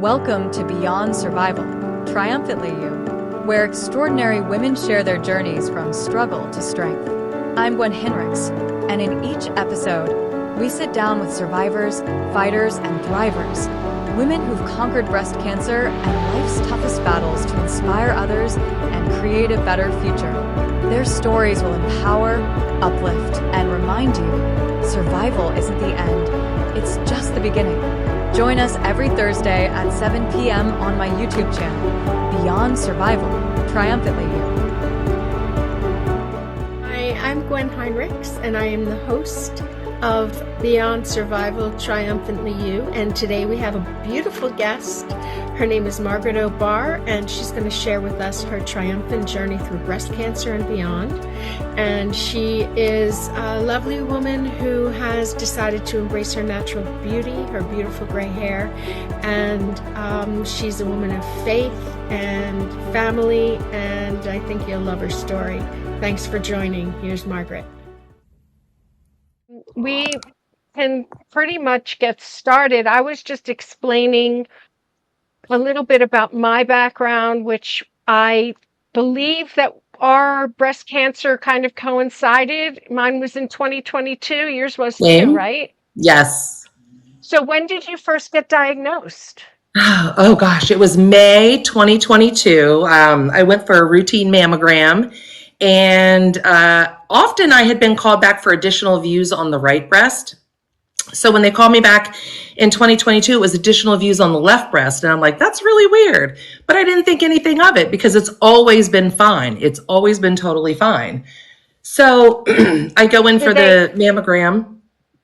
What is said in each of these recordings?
Welcome to Beyond Survival, Triumphantly You, where extraordinary women share their journeys from struggle to strength. I'm Gwen Hinrichs, and in each episode, we sit down with survivors, fighters, and thrivers, women who've conquered breast cancer and life's toughest battles to inspire others and create a better future. Their stories will empower, uplift, and remind you survival isn't the end, it's just the beginning. Join us every Thursday at 7 p.m. on my YouTube channel, Beyond Survival, Triumphantly You. Hi, I'm Gwen Hinrichs, and I am the host of Beyond Survival, Triumphantly You. And today we have a beautiful guest. Her name is Margaret O'Barr, and she's going to share with us her triumphant journey through breast cancer and beyond. And she is a lovely woman who has decided to embrace her natural beauty, her beautiful gray hair. And she's a woman of faith and family, and I think you'll love her story. Thanks for joining. Here's Margaret. We can pretty much get started. I was just explaining a little bit about my background, which I believe that our breast cancer kind of coincided. Mine was in 2022. Yours was too, right? Yes. So when did you first get diagnosed? Oh gosh, it was May 2022. I went for a routine mammogram, and often I had been called back for additional views on the right breast. So when they called me back in 2022, it was additional views on the left breast. And I'm like, that's really weird. But I didn't think anything of it because it's always been fine. It's always been totally fine. So I go in for the mammogram.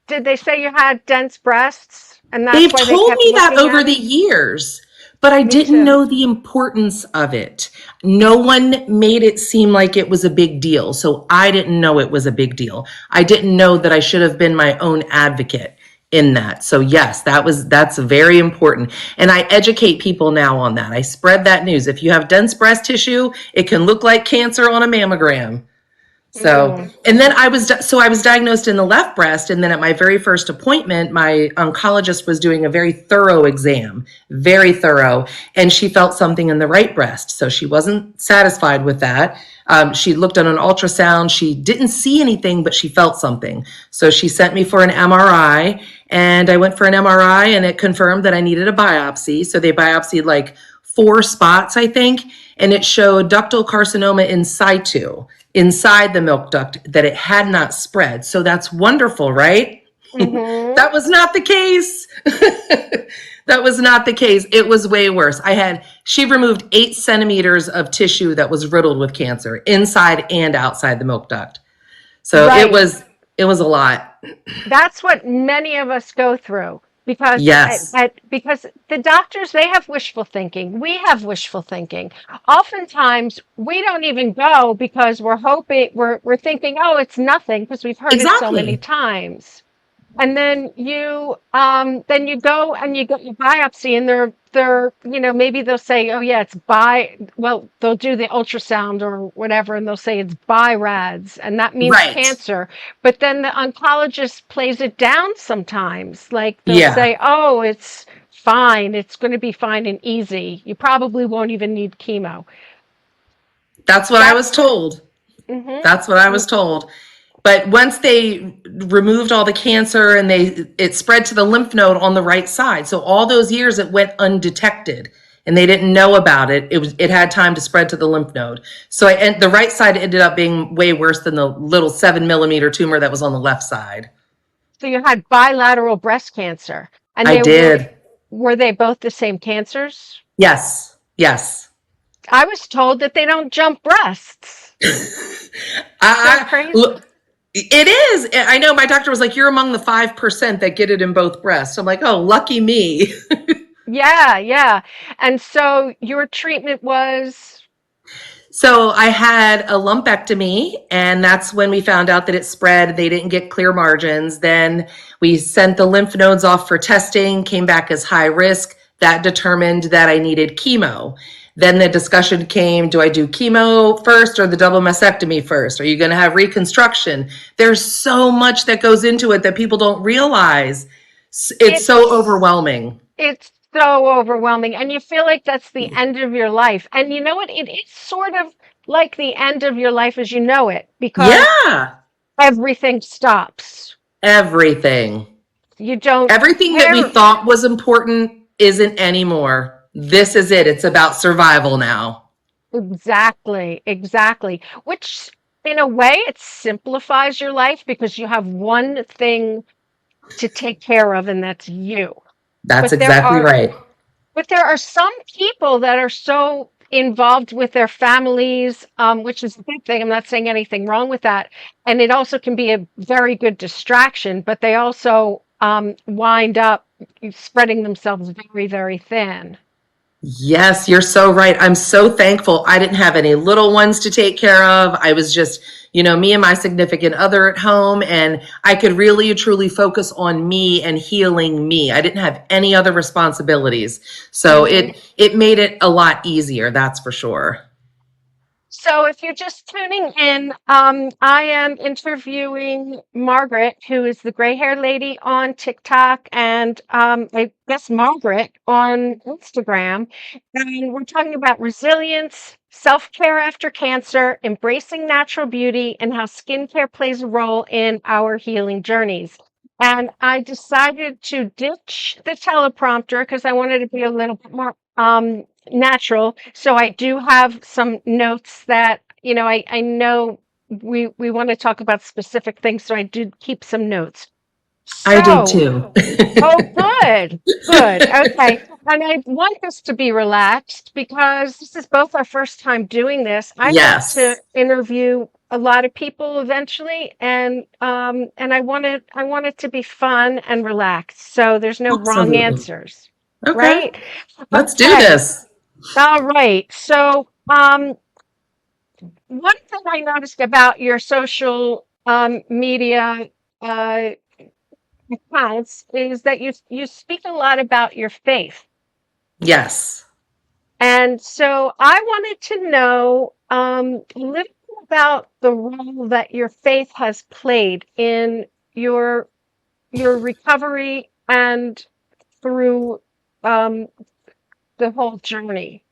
Did they say you had dense breasts? And that's They've why told me that over it? the years, but I didn't know the importance of it. No one made it seem like it was a big deal. So I didn't know it was a big deal. I didn't know that I should have been my own advocate in that. So yes, that's very important. And I educate people now on that. I spread that news. If you have dense breast tissue, it can look like cancer on a mammogram. So, and then I was diagnosed in the left breast. And then at my very first appointment, my oncologist was doing a very thorough exam, very thorough. And she felt something in the right breast. So she wasn't satisfied with that. She looked at an ultrasound. She didn't see anything, but she felt something. So she sent me for an MRI, and I went for an MRI, and it confirmed that I needed a biopsy. So they biopsied like 4 spots, I think. And it showed ductal carcinoma in situ, inside the milk duct, that it had not spread. So that's wonderful, right? Mm-hmm. That was not the case. That was not the case. It was way worse. She removed 8 centimeters of tissue that was riddled with cancer inside and outside the milk duct. So right. It was a lot. That's what many of us go through. Because yes. Because the doctors, they have wishful thinking. We have wishful thinking. Oftentimes, we don't even go because we're thinking, oh, it's nothing, because we've heard it so many times. And then you go and you get your biopsy, and they're maybe they'll say, oh yeah, they'll do the ultrasound or whatever, and they'll say it's BI-RADS, and that means cancer. But then the oncologist plays it down sometimes. Like they'll say, oh, it's fine. It's going to be fine and easy. You probably won't even need chemo. That's what I was told. Mm-hmm. That's what I was told. But once they removed all the cancer and it spread to the lymph node on the right side. So all those years it went undetected and they didn't know about it. It had time to spread to the lymph node. So the right side ended up being way worse than the little 7-millimeter tumor that was on the left side. So you had bilateral breast cancer. And I did. Were they both the same cancers? Yes. Yes. I was told that they don't jump breasts. Look, it is. I know my doctor was like, you're among the 5% that get it in both breasts. I'm like, oh, lucky me. Yeah. And so your treatment was? So I had a lumpectomy, and that's when we found out that it spread. They didn't get clear margins. Then we sent the lymph nodes off for testing, came back as high risk. That determined that I needed chemo. Then the discussion came, do I do chemo first or the double mastectomy first? Are you going to have reconstruction? There's so much that goes into it that people don't realize. It's so overwhelming. It's so overwhelming. And you feel like that's the end of your life. And you know what? It is sort of like the end of your life as you know it, because Yeah, everything stops. everything. You don't Everything that we care. thought was important isn't anymore. This is it. It's about survival now. Exactly, exactly. Which, in a way, it simplifies your life because you have one thing to take care of, and that's you. That's But there exactly are right. But there are some people that are so involved with their families, which is a good thing. I'm not saying anything wrong with that. And it also can be a very good distraction, but they also wind up spreading themselves very, very thin. Yes, you're so right. I'm so thankful I didn't have any little ones to take care of. I was just, me and my significant other at home, and I could really truly focus on me and healing me. I didn't have any other responsibilities. So Mhm. it made it a lot easier, that's for sure. So, if you're just tuning in, I am interviewing Margaret, who is the gray haired lady on TikTok, and I guess Margaret on Instagram. And we're talking about resilience, self care after cancer, embracing natural beauty, and how skincare plays a role in our healing journeys. And I decided to ditch the teleprompter because I wanted to be a little bit more natural. So I do have some notes that, I know we want to talk about specific things, so I did keep some notes. I do So, too. oh, good, good. Okay. And I want this to be relaxed because this is both our first time doing this. I hope to Yes, interview a lot of people eventually, and I want it to be fun and relaxed. So there's no wrong absolutely. answers, Okay, right? let's do Okay. this. All right. So, one thing I noticed about your social media uh, accounts is that you speak a lot about your faith, Yes. and so I wanted to know a little bit about the role that your faith has played in your your recovery and through um, the whole journey.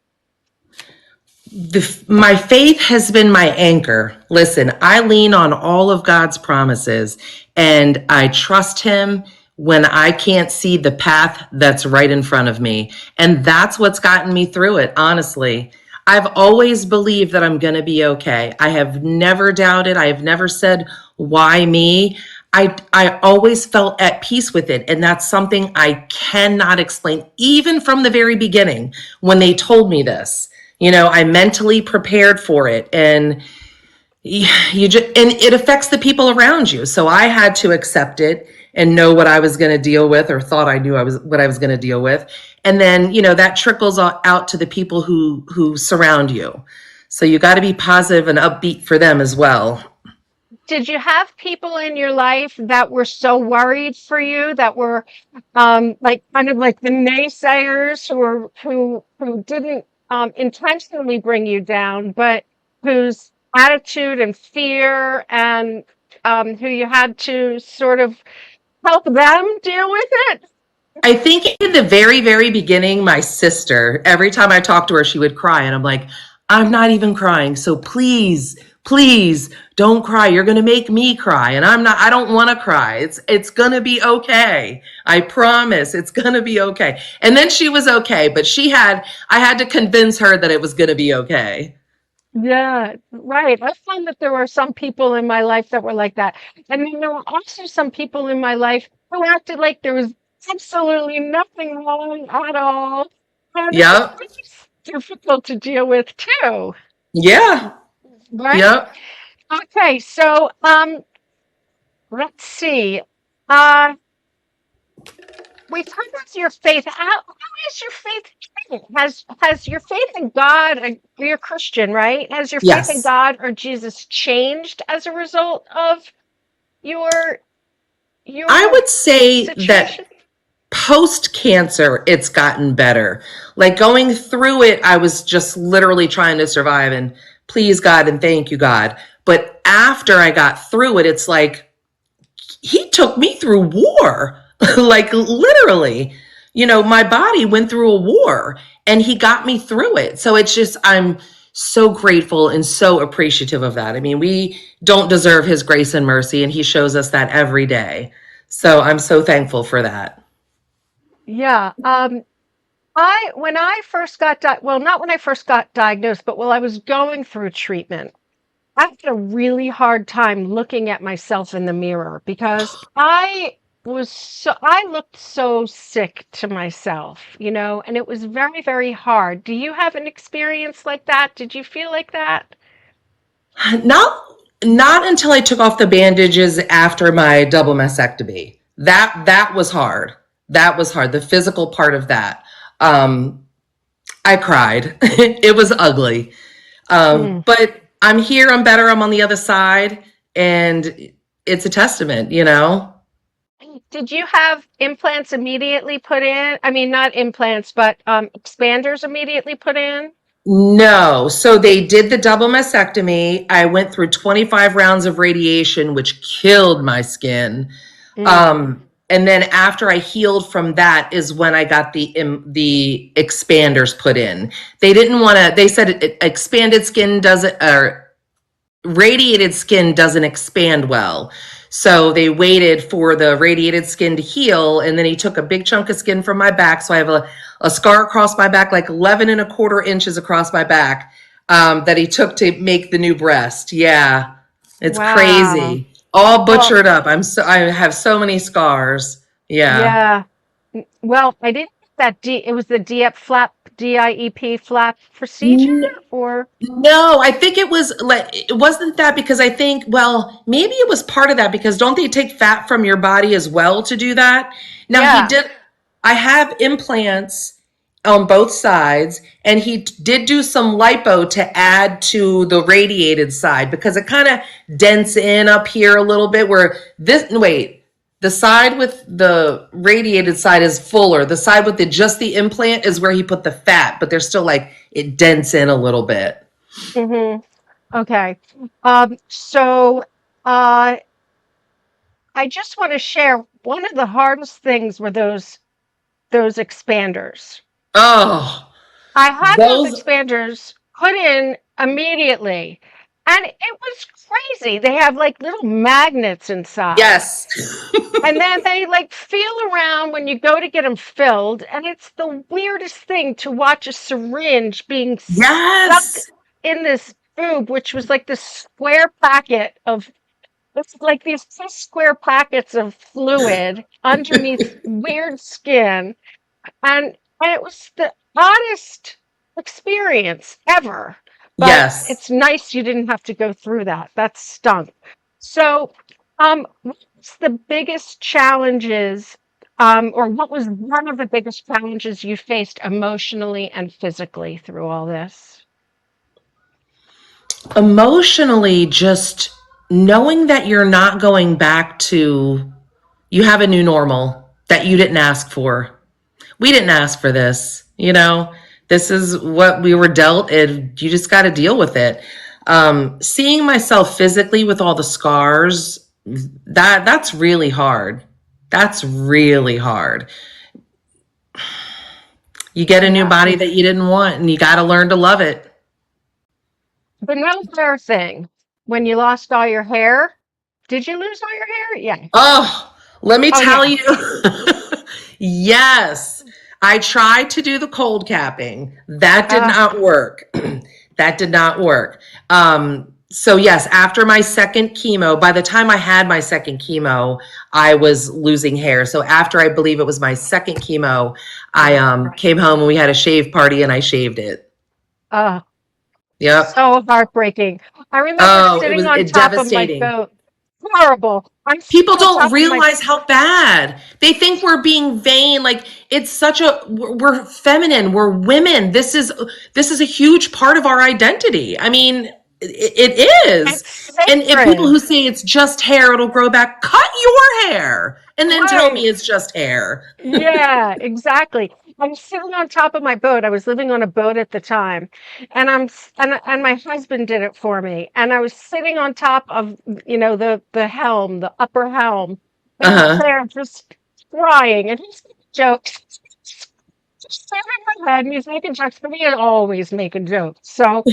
My faith has been my anchor. Listen, I lean on all of God's promises and I trust Him when I can't see the path that's right in front of me. And that's what's gotten me through it, honestly. I've always believed that I'm going to be okay. I have never doubted. I have never said, why me? I always felt at peace with it. And that's something I cannot explain, even from the very beginning when they told me this. I mentally prepared for it, and you just, and it affects the people around you. So I had to accept it and know what I was going to deal with, or thought I knew what I was going to deal with. And then, that trickles out to the people who surround you. So you got to be positive and upbeat for them as well. Did you have people in your life that were so worried for you, that were like kind of like the naysayers, who didn't intentionally bring you down, but whose attitude and fear, and who you had to sort of help them deal with it? I think in the very, very beginning, my sister, every time I talked to her, she would cry. And I'm like, I'm not even crying. So please, please don't cry. You're going to make me cry. And I don't want to cry. It's going to be okay. I promise it's going to be okay. And then she was okay, but I had to convince her that it was going to be okay. Yeah, right. I found that there were some people in my life that were like that. And then there were also some people in my life who acted like there was absolutely nothing wrong at all. And it was Yep. pretty difficult to deal with too, Yeah. right? Yep. Okay, so let's see. Uh we've heard of your faith. How has your faith changed? Has your faith in God, you're Christian, right? Has your faith in Yes. God or Jesus changed as a result of your I your would say situation? that post cancer, it's gotten better. Like going through it, I was just literally trying to survive and please God and thank you, God. But after I got through it, it's like He took me through war, like literally. my body went through a war and he got me through it. So it's just, I'm so grateful and so appreciative of that. I mean, we don't deserve his grace and mercy, and he shows us that every day. So I'm so thankful for that. Yeah. When I first got well, not when I first got diagnosed, but while I was going through treatment, I had a really hard time looking at myself in the mirror because I looked so sick to myself, and it was very, very hard. Do you have an experience like that? Did you feel like that? Not not until I took off the bandages after my double mastectomy. That was hard. That was hard. The physical part of that. Um, I cried. It was ugly. Mm. But I'm here, I'm better, I'm on the other side, and it's a testament. Did you have implants immediately put in? I mean, not implants, but expanders immediately put in? No. So they did the double mastectomy. I went through 25 rounds of radiation, which killed my skin. Mm. And then after I healed from that is when I got the expanders put in. They didn't want to. They said expanded skin doesn't, or radiated skin doesn't expand well. So they waited for the radiated skin to heal, and then he took a big chunk of skin from my back. So I have a scar across my back, like 11 and a quarter inches across my back, that he took to make the new breast. Yeah, it's Wow. crazy. All Well, butchered up. I have so many scars. Yeah. yeah. Well, I didn't think that it was the DIEP flap procedure, or No, I think it wasn't that, because I think, well, maybe it was part of that, because don't they take fat from your body as well to do that? Now he yeah. did. I have implants on both sides, and he did do some lipo to add to the radiated side, because it kind of dents in up here a little bit, where the side with the radiated side is fuller. The side with just the implant is where he put the fat, but there's still, like, it dents in a little bit. Hmm. Okay. So uh, I just want to share one of the hardest things were those expanders. Oh, I had those those, expanders put in immediately, and it was crazy. They have like little magnets inside. yes. And then they like feel around when you go to get them filled, and it's the weirdest thing to watch a syringe being stuck Yes. in this tube, which was like this square packet of it's like these two square packets of fluid underneath weird skin, and it was the oddest experience ever. But Yes. it's nice you didn't have to go through that. That stunk. So, what's the biggest challenges, or what was one of the biggest challenges you faced emotionally and physically through all this? Emotionally, just knowing that you're not going back to, you have a new normal that you didn't ask for. We didn't ask for this. This is what we were dealt, and you just got to deal with it. Seeing myself physically with all the scars, that's really hard. That's really hard. You get a new Yeah. body that you didn't want, and you got to learn to love it. The no hair thing. When you lost all your hair, did you lose all your hair? Yeah. Oh, let me Oh, tell yeah. you. Yes, I tried to do the cold capping. That did Uh, not work. That did not work. So yes, after my second chemo, by the time I had my second chemo, I was losing hair. So after, I believe it was my second chemo, I came home and we had a shave party and I shaved it. uh, Yep. so heartbreaking. I remember Oh, it sitting was on top of my devastating. boat. Horrible. I'm People sitting on don't top of my realize how bad. They think we're being vain. Like, it's such a, we're feminine, we're women. This is a huge part of our identity. I mean, it is. it's And if people sacred. who say it's just hair, it'll grow back, cut your hair and then tell Right. me it's just hair. Yeah, exactly. I'm sitting on top of my boat. I was living on a boat at the time, and and my husband did it for me. And I was sitting on top of, the helm, the upper helm, and he's Uh-huh. there just crying, and he's jokes. shaking my head and he's making jokes, but he is always making jokes. So,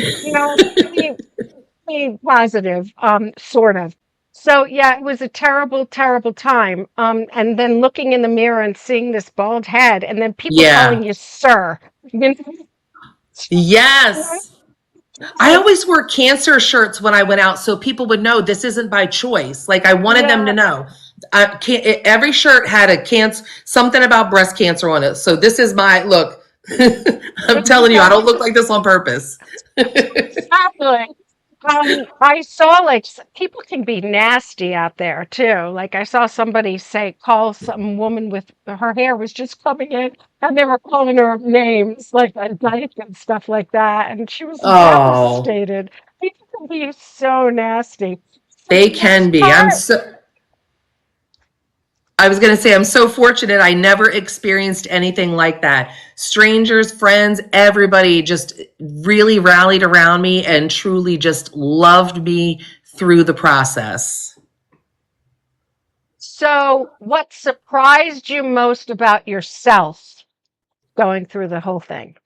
be positive, sort of. So yeah, it was a terrible, terrible time. And then looking in the mirror and seeing this bald head, and then people calling Yeah. you sir. You know, Yes. it's I like, always wore cancer shirts when I went out so people would know this isn't by choice. Like I wanted them to yeah, know. Every shirt had a cancer, something about breast cancer on it. So this is my look. I'm telling you, I don't look like this on purpose. exactly. I saw like people can be nasty out there too. Like I saw somebody call some woman with her hair was just coming in and they were calling her names like a dyke and stuff like that. And she was Oh, devastated. People can be so nasty. For they the can most be. part, I was going to say, I'm so fortunate. I never experienced anything like that. Strangers, friends, everybody just really rallied around me and truly just loved me through the process. so what surprised you most about yourself going through the whole thing?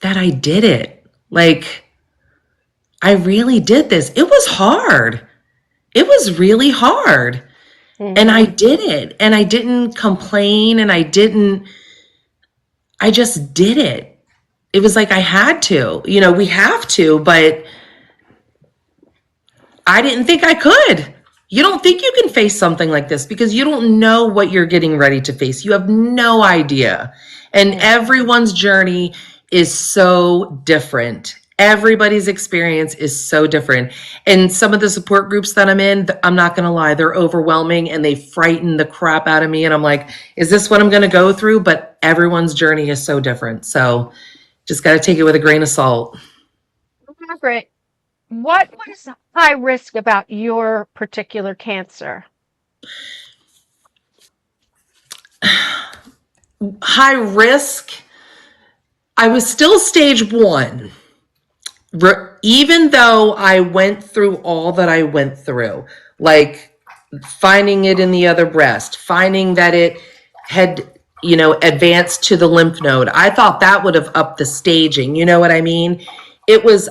That I did it. Like, I really did this. It was hard. It was really hard. And I Hmm. did it. And I didn't complain and I just did it. It was like I had to. We have to, but I didn't think I could. You don't think you can face something like this because you don't know what you're getting ready to face. You have no idea. And everyone's journey is so different. Everybody's experience is so different. And some of the support groups that I'm in, I'm not going to lie, they're overwhelming and they frighten the crap out of me. And I'm like, is this what I'm going to go through? But everyone's journey is so different. So just got to take it with a grain of salt. Margaret, what was high risk about your particular cancer? High risk. I was still stage 1. Even though I went through all that I went through, like finding it in the other breast, finding that it had, advanced to the lymph node. I thought that would have upped the staging. You know what I mean?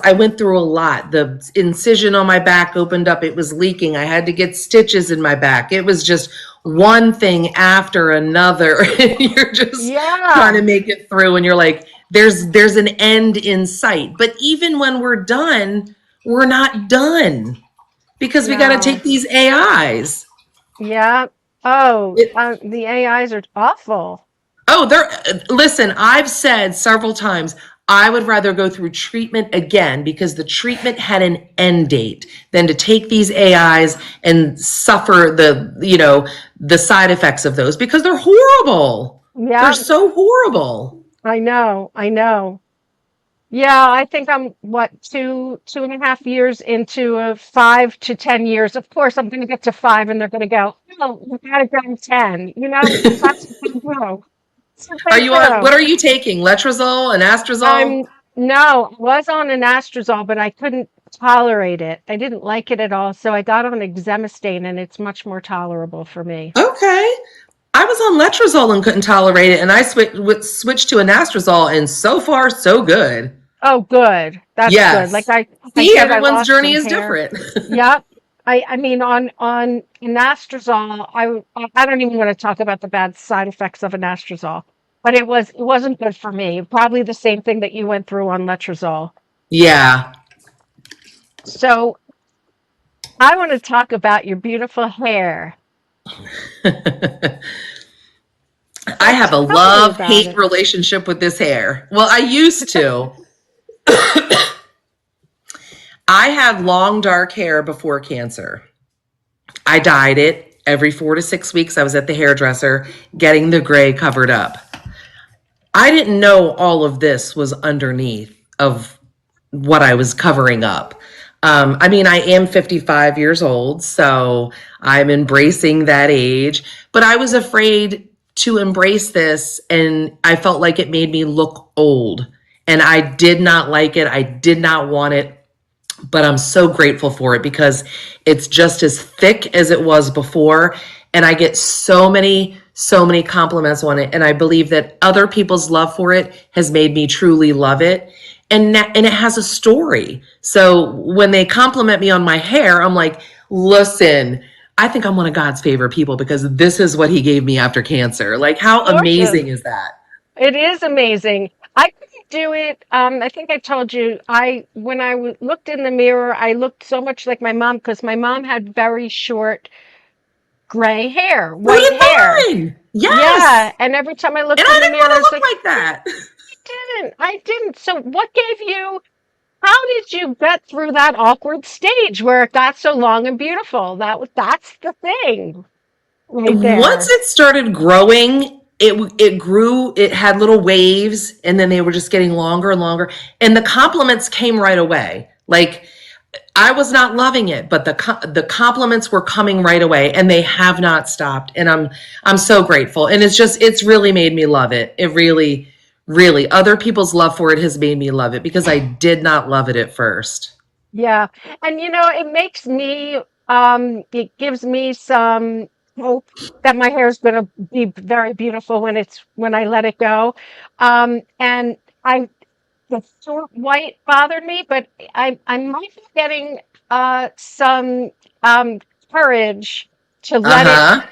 I went through a lot. The incision on my back opened up. It was leaking. I had to get stitches in my back. It was just one thing after another. You're just trying to Yeah, make it through and you're like, there's an end in sight. But even when we're done, we're not done because we got to no, take these AIs. yeah. Oh, It, the AIs are awful. Oh, listen, I've said several times, I would rather go through treatment again because the treatment had an end date than to take these AIs and suffer the side effects of those because they're horrible. They're Yeah, so horrible. I know, I know. Yeah, I think I'm what, 2.5 years into a 5 to 10 years. Of course, I'm going to get to five, and they're going to go, "Oh, you got to go to 10." That's what they do. That's what they What do. are you taking? Letrozole and Astrazole? I'm no, I was on an anastrozol, but I couldn't tolerate it. I didn't like it at all, so I got on exemestane, and it's much more tolerable for me. Okay. I was on letrozole and couldn't tolerate it, and I switched to anastrozole, and so far, so good. Oh, good. That's good. Like Yes. I See, did. I everyone's lost journey some is hair. different. Yep. I mean, on anastrozol, I don't even want to talk about the bad side effects of anastrozol, but it wasn't good for me. Probably the same thing that you went through on letrozole. Yeah. So I want to talk about your beautiful hair. I So have a tell me love about hate it. relationship with this hair. Well, I used to. I had long dark hair before cancer. I dyed it every 4 to 6 weeks. I was at the hairdresser getting the gray covered up. I didn't know all of this was underneath of what I was covering up. I mean, I am 55 years old, so I'm embracing that age, but I was afraid to embrace this, and I felt like it made me look old, and I did not like it. I did not want it, but I'm so grateful for it because it's just as thick as it was before, and I get so many so many compliments on it. And I believe that other people's love for it has made me truly love it. And it has a story. So when they compliment me on my hair, I'm like, listen, I think I'm one of God's favorite people because this is what he gave me after cancer. Like, how amazing is that? It is amazing. I couldn't do it. I think I told you, when I looked in the mirror, I looked so much like my mom because my mom had very short gray hair, white hair. Mine. Yes. Yeah, and every time I looked And in I the didn't mirror, want I to was look like, like that. I didn't. So what gave you, how did you get through that awkward stage where it got so long and beautiful? That's the thing right Once there. it started growing, it grew, it had little waves, and then they were just getting longer and longer. And the compliments came right away. Like, I was not loving it, but the compliments were coming right away, and they have not stopped. And I'm so grateful. And it's really made me love it. It really, really, other people's love for it has made me love it because I did not love it at first. Yeah. And it makes me, it gives me some hope that my hair is going to be very beautiful when I let it go. And the short white bothered me, but I might be getting some courage to let it, Uh-huh.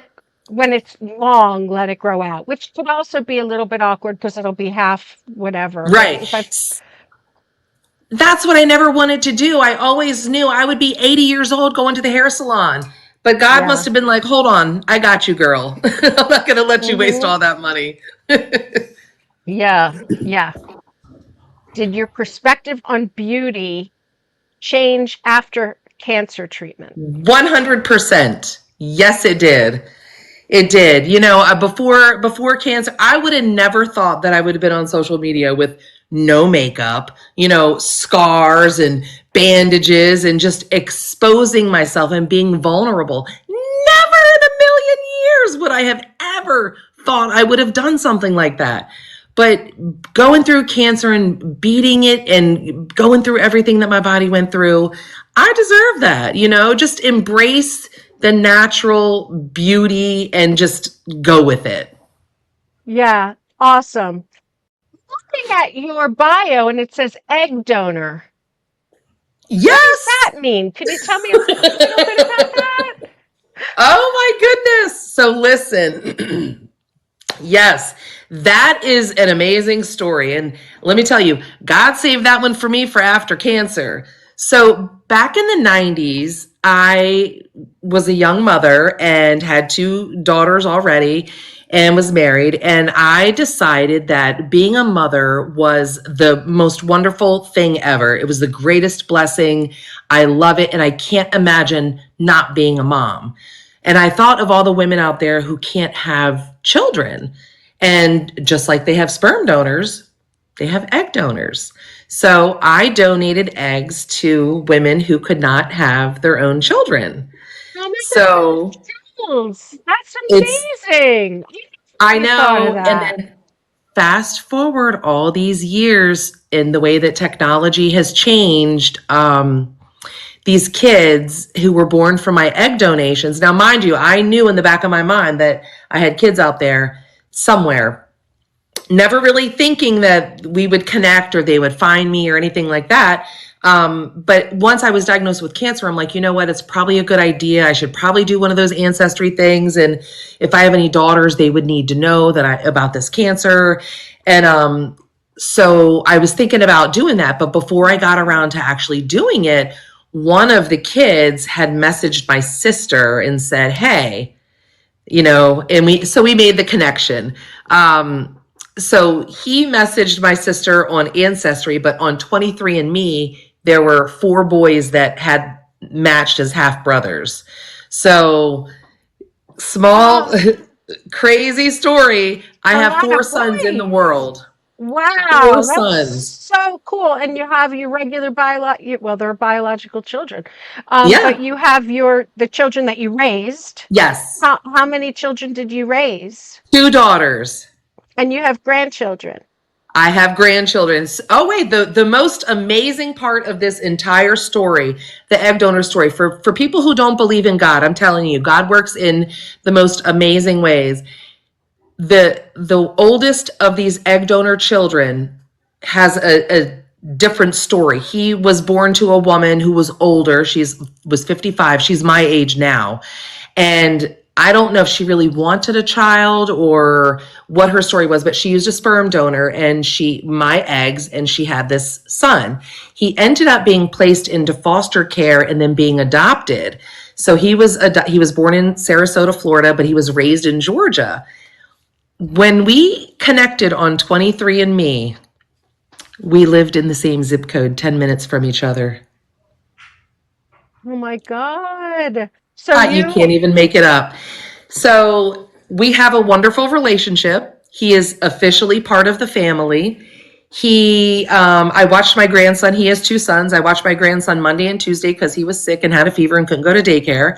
when it's long, let it grow out, which could also be a little bit awkward because it'll be half whatever. But Right. if I, That's what I never wanted to do. I always knew I would be 80 years old going to the hair salon. But God must yeah. have been like, hold on, I got you, girl. I'm not going to let you waste Hmm. all that money. Yeah. Yeah. Did your perspective on beauty change after cancer treatment? 100%. Yes, it did. It did. Before cancer, I would have never thought that I would have been on social media with no makeup, scars and bandages and just exposing myself and being vulnerable. Never in a million years would I have ever thought I would have done something like that. But going through cancer and beating it and going through everything that my body went through, I deserve that, just embrace the natural beauty and just go with it. Yeah. Awesome. Looking at your bio and it says egg donor. What does Yes. that mean? Can you tell me a little bit about that? Oh my goodness. So listen, yes, that is an amazing story. And let me tell you, God saved that one for me for after cancer. So back in the 90s, I was a young mother and had two daughters already and was married. And I decided that being a mother was the most wonderful thing ever. It was the greatest blessing. I love it. And I can't imagine not being a mom. And I thought of all the women out there who can't have children. And just like they have sperm donors, they have egg donors. So I donated eggs to women who could not have their own children. Oh my So goodness. That's it's, amazing. I I thought of know. And that. then fast forward all these years in the way that technology has changed, these kids who were born from my egg donations. Now, mind you, I knew in the back of my mind that I had kids out there somewhere, never really thinking that we would connect or they would find me or anything like that. But once I was diagnosed with cancer, I'm like, you know what? It's probably a good idea. I should probably do one of those ancestry things. And if I have any daughters, they would need to know about this cancer. And so I was thinking about doing that. But before I got around to actually doing it, one of the kids had messaged my sister and said, hey, and we made the connection. So he messaged my sister on Ancestry, but on 23andMe, there were 4 boys that had matched as half brothers. So small, Oh, crazy story. I a have lot 4 of sons in the boys. world. Wow, 4 that's sons. so cool. And you have your regular well, they're biological children. But Yeah. you have the children that you raised. Yes. How many children did you raise? 2 daughters. And you have grandchildren. I have grandchildren. Oh, wait, the most amazing part of this entire story, the egg donor story, for people who don't believe in God, I'm telling you, God works in the most amazing ways. the oldest of these egg donor children has a different story. He was born to a woman who was older. Was 55. She's my age now. And I don't know if she really wanted a child or what her story was, but she used a sperm donor and my eggs, and she had this son. He ended up being placed into foster care and then being adopted. So he was born in Sarasota, Florida, but he was raised in Georgia. When we connected on 23andMe, we lived in the same zip code, 10 minutes from each other. Oh my God. So You can't even make it up. So we have a wonderful relationship. He is officially part of the family. I watched my grandson. He has 2 sons. I watched my grandson Monday and Tuesday because he was sick and had a fever and couldn't go to daycare.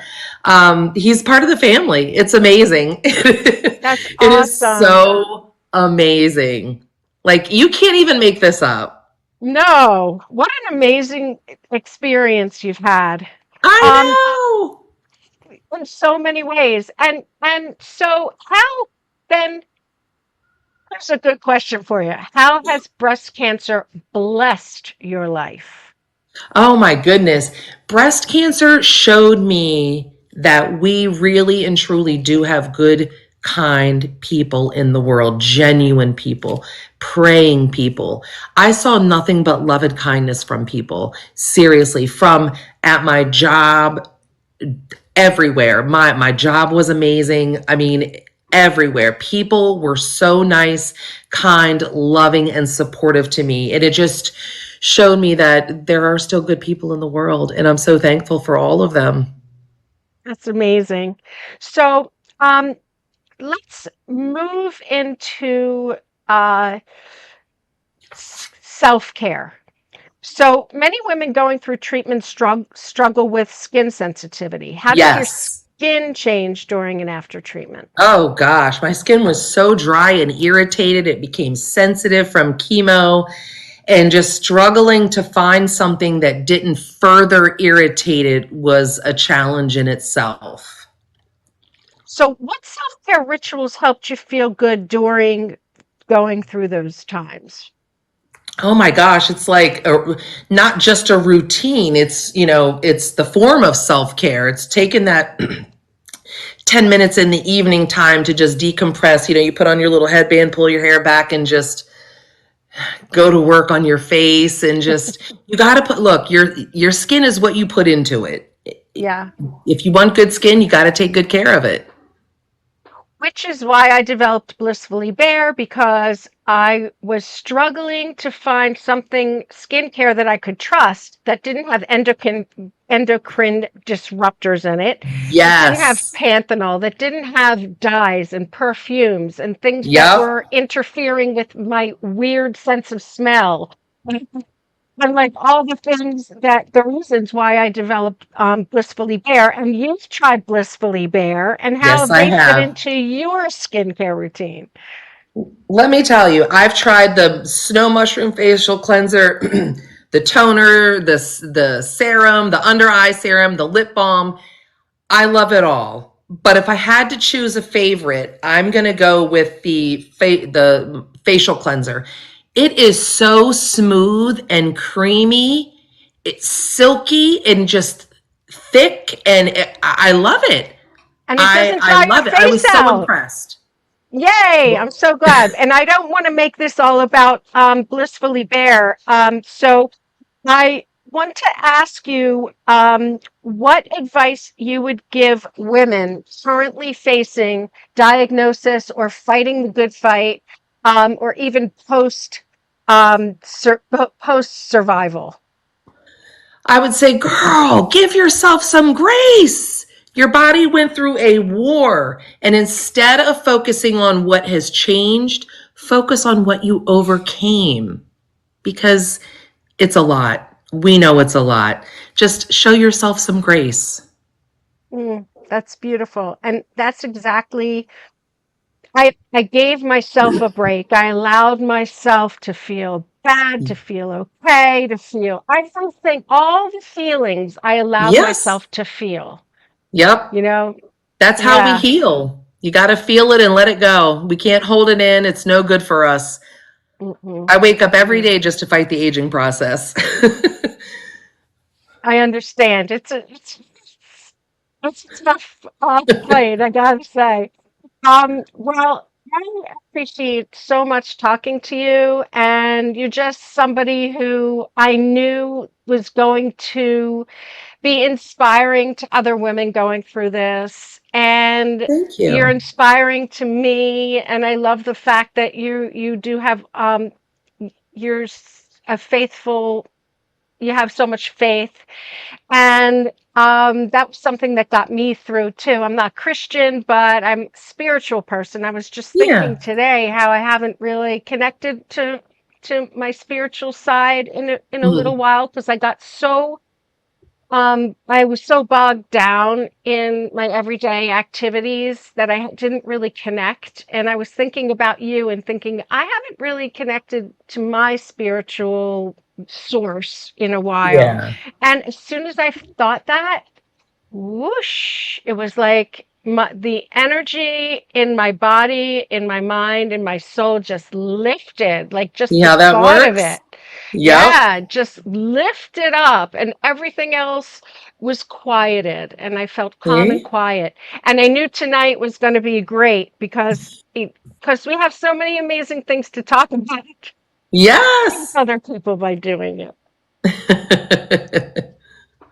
He's part of the family. It's amazing. That's awesome. It is so amazing. Like, you can't even make this up. No, what an amazing experience you've had. I know. In so many ways. And so how then, here's a good question for you. How has breast cancer blessed your life? Oh my goodness. Breast cancer showed me that we really and truly do have good, kind people in the world, genuine people, praying people. I saw nothing but love and kindness from people. Seriously, from at my job, everywhere. My job was amazing. I mean, everywhere. People were so nice, kind, loving, and supportive to me. And it just showed me that there are still good people in the world. And I'm so thankful for all of them. That's amazing. So let's move into self-care. So many women going through treatment struggle with skin sensitivity. How did your skin change during and after treatment? Oh gosh, my skin was so dry and irritated. It became sensitive from chemo, and just struggling to find something that didn't further irritate it was a challenge in itself. So what self-care rituals helped you feel good during going through those times? Oh my gosh, it's like not just a routine. It's the form of self-care. It's taking that 10 minutes in the evening time to just decompress. You put on your little headband, pull your hair back, and just go to work on your face. And just, you got to look, your skin is what you put into it. Yeah. If you want good skin, you got to take good care of it. Which is why I developed Blissfully Bare, because I was struggling to find something skincare that I could trust that didn't have endocrine disruptors in it. Yes. That didn't have panthenol, that didn't have dyes and perfumes and things that were interfering with my weird sense of smell. And like all the reasons why I developed Blissfully Bare, and you've tried Blissfully Bare, and how they fit into your skincare routine. Let me tell you, I've tried the snow mushroom facial cleanser, the toner, the serum, the under eye serum, the lip balm. I love it all. But if I had to choose a favorite, I'm going to go with the facial cleanser. It is so smooth and creamy. It's silky and just thick, and I love it. And it doesn't dry your face out. I was so impressed. Yay! I'm so glad. And I don't want to make this all about Blissfully Bare. So I want to ask you what advice you would give women currently facing diagnosis or fighting the good fight, or even post survival. I would say, girl, give yourself some grace. Your body went through a war, and instead of focusing on what has changed, focus on what you overcame, because it's a lot. We know it's a lot. Just show yourself some grace. That's beautiful. And that's exactly, I gave myself a break. I allowed myself to feel bad, to feel okay, I don't think all the feelings I allowed myself to feel. Yep. That's how we heal. You got to feel it and let it go. We can't hold it in. It's no good for us. I wake up every day just to fight the aging process. I understand. It's a tough fight, I gotta say. Well, I appreciate so much talking to you, and you're just somebody who I knew was going to be inspiring to other women going through this. And Thank you're you. inspiring to me, and I love the fact that you do have you're a faithful, you have so much faith, and that was something that got me through too. I'm not Christian, but I'm a spiritual person. I was just thinking Yeah. today how I haven't really connected to my spiritual side in a little Mhm. while, because I was so bogged down in my everyday activities that I didn't really connect. And I was thinking about you and thinking, I haven't really connected to my spiritual source in a while. Yeah. And as soon as I thought that, whoosh, it was like the energy in my body, in my mind, in my soul just lifted, like just See the how that thought of works? it. Yep. Yeah, just lifted up, and everything else was quieted, and I felt calm and See? quiet. And I knew tonight was going to be great because we have so many amazing things to talk about with Yes. other people by doing it.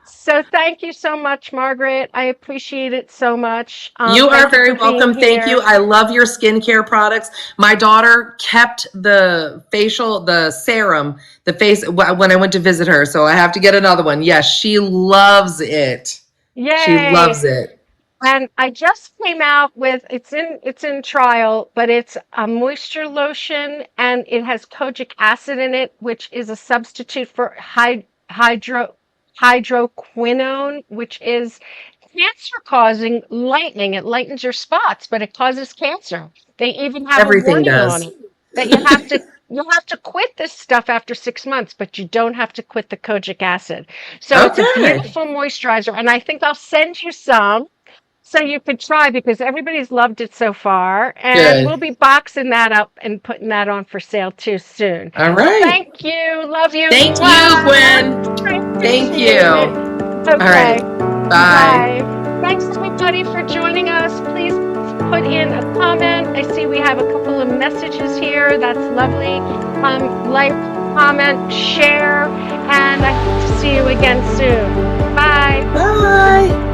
So thank you so much, Margaret. I appreciate it so much. You are Thank you very for being welcome. Thank you. here. I love your skincare products. My daughter kept the facial, the serum, the face when I went to visit her. So I have to get another one. Yes, she loves it. She Yay. loves it. And I just came out with it's in trial, but it's a moisture lotion, and it has kojic acid in it, which is a substitute for hydroquinone, which is cancer causing lightening. It lightens your spots, but it causes cancer. They even have a Everything warning on does. it that you have to quit this stuff after 6 months, but you don't have to quit the kojic acid. So it's a Okay. beautiful moisturizer, and I think I'll send you some so you could try, because everybody's loved it so far. And we'll Good. be boxing that up and putting that on for sale too soon. All So right. thank you. Love you. Thank you, Mwah. Gwen. I Thank you. appreciate it. All right. Okay. Bye. Bye. Thanks everybody for joining us. Please put in a comment. I see we have a couple of messages here. That's lovely. Like, comment, share, and I hope to see you again soon. Bye. Bye.